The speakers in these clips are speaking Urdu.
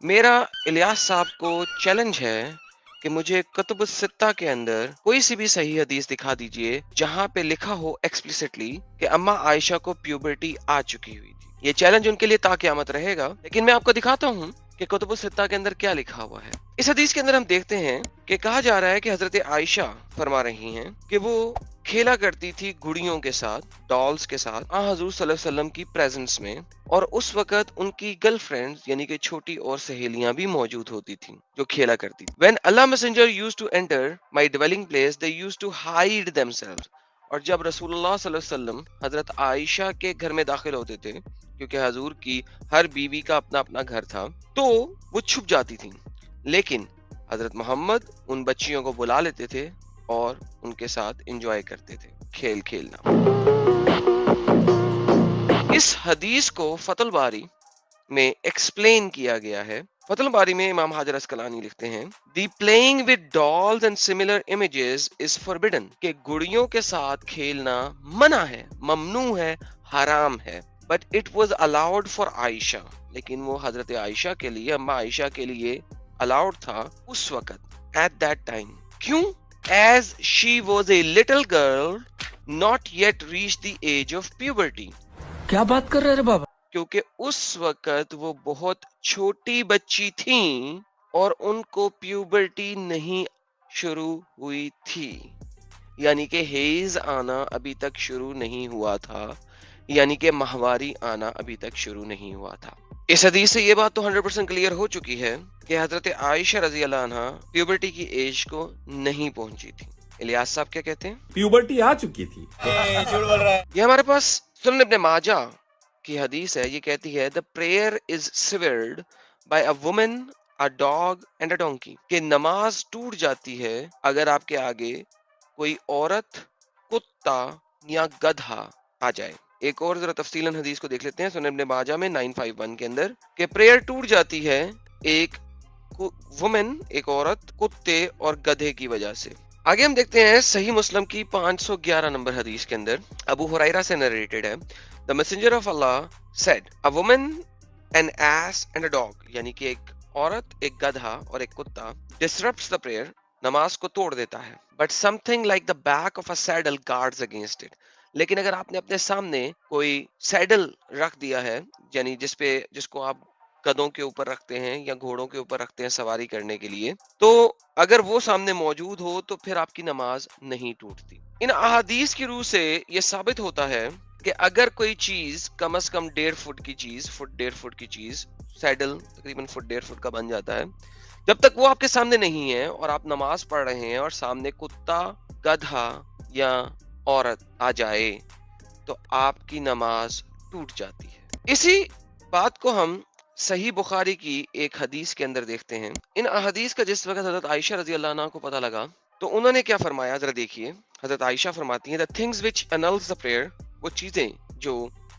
میرا الیاس صاحب کو چیلنج ہے کہ مجھے کتب الستہ کے اندر کوئی سی بھی صحیح حدیث دکھا دیجئے جہاں پہ لکھا ہو ایکسپلیسٹلی کہ اما عائشہ کو پیوبرٹی آ چکی ہوئی تھی۔ یہ چیلنج ان کے لیے تا قیامت رہے گا، لیکن میں آپ کو دکھاتا ہوں کہ کتب الستہ کے اندر کیا لکھا ہوا ہے۔ اس حدیث کے اندر ہم دیکھتے ہیں کہ کہا جا رہا ہے کہ حضرت عائشہ فرما رہی ہیں کہ وہ کھیلا کرتی تھی گڑیوں کے ساتھ، ڈالز کے ساتھ، حضور صلی اللہ علیہ وسلم کی پریزنس میں، اور اس وقت ان کی گرل فرینڈ یعنی کہ چھوٹی اور سہیلیاں بھی موجود ہوتی تھیں جو کھیلا کرتی تھی۔ When Allah Messenger used to enter my dwelling place, they used to hide themselves. اور جب رسول اللہ صلی اللہ علیہ وسلم حضرت عائشہ کے گھر میں داخل ہوتے تھے، کیونکہ حضور کی ہر بیوی کا اپنا اپنا گھر تھا، تو وہ چھپ جاتی تھیں، لیکن حضرت محمد ان بچیوں کو بلا لیتے تھے اور ان کے ساتھ انجوائے کرتے تھے، کھیل کھیلنا۔ اس حدیث کو فتح الباری میں ایکسپلین کیا گیا ہے۔ فتح الباری میں امام حجر اسقلانی لکھتے ہیں the playing with dolls and similar images is forbidden, کہ گڑیوں کے ساتھ کھیلنا منع ہے، ممنوع ہے، حرام ہے۔ But it was allowed for Aisha, لیکن وہ حضرت عائشہ کے لیے، اما عائشہ کے لیے الاؤڈ تھا اس وقت، ایٹ دیٹ ٹائم۔ کیوں؟ As she was a little girl not yet reached the age of puberty، کیا بات کر رہے رے بابا؟ کیونکہ اس وقت وہ بہت چھوٹی بچی تھیں اور ان کو پیوبرٹی نہیں شروع ہوئی تھی، یعنی کہ ہیز آنا ابھی تک شروع نہیں ہوا تھا، یعنی کہ ماہواری آنا ابھی تک شروع نہیں ہوا تھا۔ اس حدیث سے یہ بات تو 100% کلیئر ہو چکی ہے کہ حضرت عائشہ رضی اللہ عنہ پیوبرٹی کی ایج کو نہیں پہنچی تھی۔ الیاس صاحب کیا کہتے ہیں؟ پیوبرٹی آ چکی تھی۔ یہ ہمارے پاس سنن ابن ماجہ کی حدیث ہے، یہ کہتی ہے the prayer is severed by a woman, a dog and a donkey، کہ نماز ٹوٹ جاتی ہے اگر آپ کے آگے کوئی عورت، کتا یا گدھا آ جائے۔ ایک اور ذرا تفصیلاً حدیث کو دیکھ لیتے ہیں سنن ابن ماجہ میں 951 کے اندر کہ پریئر ٹوٹ جاتی ہے ایک وومن، ایک عورت، کتے اور گدھے کی وجہ سے۔ آگے ہم دیکھتے ہیں صحیح مسلم کی 511 نمبر حدیث کے اندر ابو ہریرہ سے نریٹڈ ہے The messenger of Allah said, a woman, an ass and a dog، یعنی کہ ایک عورت، ایک گدھا اور ایک کتا disrupts the prayer، نماز کو توڑ دیتا ہے، but something like the back of a saddle guards against it، لیکن اگر آپ نے اپنے سامنے کوئی سیڈل رکھ دیا ہے، یعنی جس کو آپ گدھوں کے اوپر رکھتے ہیں یا گھوڑوں کے اوپر رکھتے ہیں سواری کرنے کے لیے، تو اگر وہ سامنے موجود ہو تو پھر آپ کی نماز نہیں ٹوٹتی۔ ان احادیث کی روح سے یہ ثابت ہوتا ہے کہ اگر کوئی چیز کم از کم 1.5 فٹ کی چیز، 1.5 فٹ کی چیز، سیڈل تقریباً 1.5 فٹ کا بن جاتا ہے، جب تک وہ آپ کے سامنے نہیں ہے اور آپ نماز پڑھ رہے ہیں اور سامنے کتا، گدھا یا عورت آ جائے تو آپ کی نماز ٹوٹ جاتی ہے۔ اسی بات کو ہم صحیح بخاری کی ایک حدیث کے اندر دیکھتے ہیں۔ ان احادیث کا جس وقت حضرت عائشہ رضی اللہ عنہ کو پتہ لگا تو انہوں نے کیا فرمایا، ذرا دیکھیے۔ حضرت عائشہ فرماتی ہیں the things which annuls the prayer، وہ چیزیں جو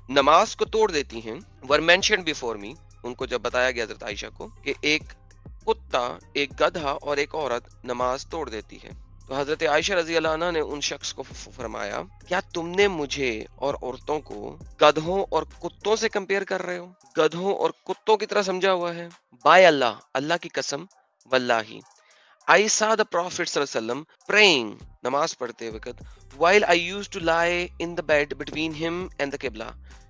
نماز کو توڑ دیتی ہیں، were mentioned before me، ان کو جب بتایا گیا حضرت عائشہ کو کہ ایک کتا، ایک گدھا اور ایک عورت نماز توڑ دیتی ہے، تو حضرت عائشہ رضی اللہ عنہ نے ان شخص کو فرمایا کیا تم نے مجھے اور عورتوں کو گدھوں اور کتوں سے کمپیئر کر رہے ہو؟ گدھوں اور کتوں کی طرح سمجھا ہوا ہے؟ بائے اللہ، اللہ کی قسم، واللہ I saw the Prophet صلی اللہ علیہ وسلم praying، نماز پڑھتے وقت، while I used to lie in the bed between him and the Qibla،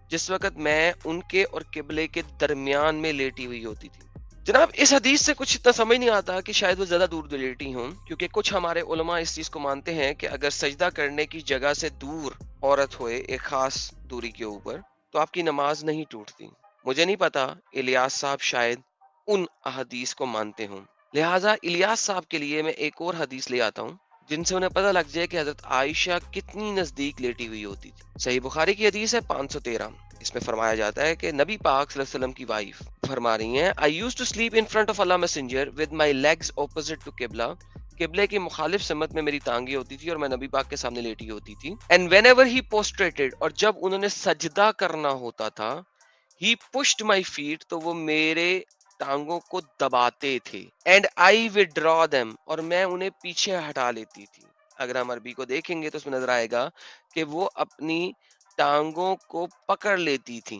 جس وقت میں ان کے اور قبلے کے درمیان میں لیٹی ہوئی ہوتی تھی۔ جناب اس حدیث سے کچھ اتنا سمجھ نہیں آتا کہ شاید وہ زیادہ دور لیٹی ہوں، کیونکہ کچھ ہمارے علماء اس چیز کو مانتے ہیں کہ اگر سجدہ کرنے کی جگہ سے دور عورت ہوئے ایک خاص دوری کے اوپر تو آپ کی نماز نہیں ٹوٹتی۔ مجھے نہیں پتا، الیاس صاحب شاید ان احادیث کو مانتے ہوں، لہٰذا الیاس صاحب کے لیے میں ایک اور حدیث لے آتا ہوں جن سے انہیں پتہ لگ جائے کہ حضرت عائشہ کتنی نزدیک لیٹی ہوئی ہوتی تھی۔ صحیح بخاری کی حدیث ہے 513، اس میں فرمایا جاتا ہے کہ نبی پاک صلی اللہ علیہ وسلم کی وائف فرما رہی ہیں I used to sleep in front of Allah Messenger with my legs opposite to Qibla، قبلے کی مخالف سمت میں میری ٹانگیں ہوتی تھی اور میں نبی پاک کے سامنے لیٹی ہوتی تھی۔ And whenever he prostrated، اور جب انہوں نے سجدہ کرنا ہوتا تھا، he pushed my feet، تو وہ میرے ٹانگوں کو دباتے تھے، and I withdraw them، اور میں انہیں پیچھے ہٹا لیتی تھی۔ اگر ہم عربی کو دیکھیں گے تو اس میں نظر آئے گا کہ وہ اپنی ٹانگوں کو پکڑ لیتی تھی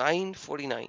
949,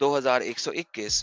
2121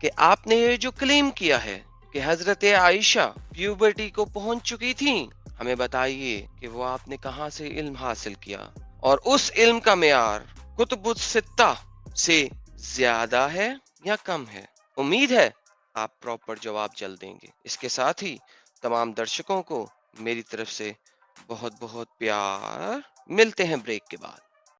کہ آپ نے یہ جو کلیم کیا ہے کہ حضرت عائشہ پیوبرٹی کو پہنچ چکی تھیں، ہمیں بتائیے کہ وہ آپ نے کہاں سے علم حاصل کیا، اور اس علم کا معیار کتب الستہ سے زیادہ ہے یا کم ہے؟ امید ہے آپ پراپر جواب جلد دیں گے۔ اس کے ساتھ ہی تمام درشکوں کو میری طرف سے بہت بہت پیار۔ ملتے ہیں بریک کے بعد۔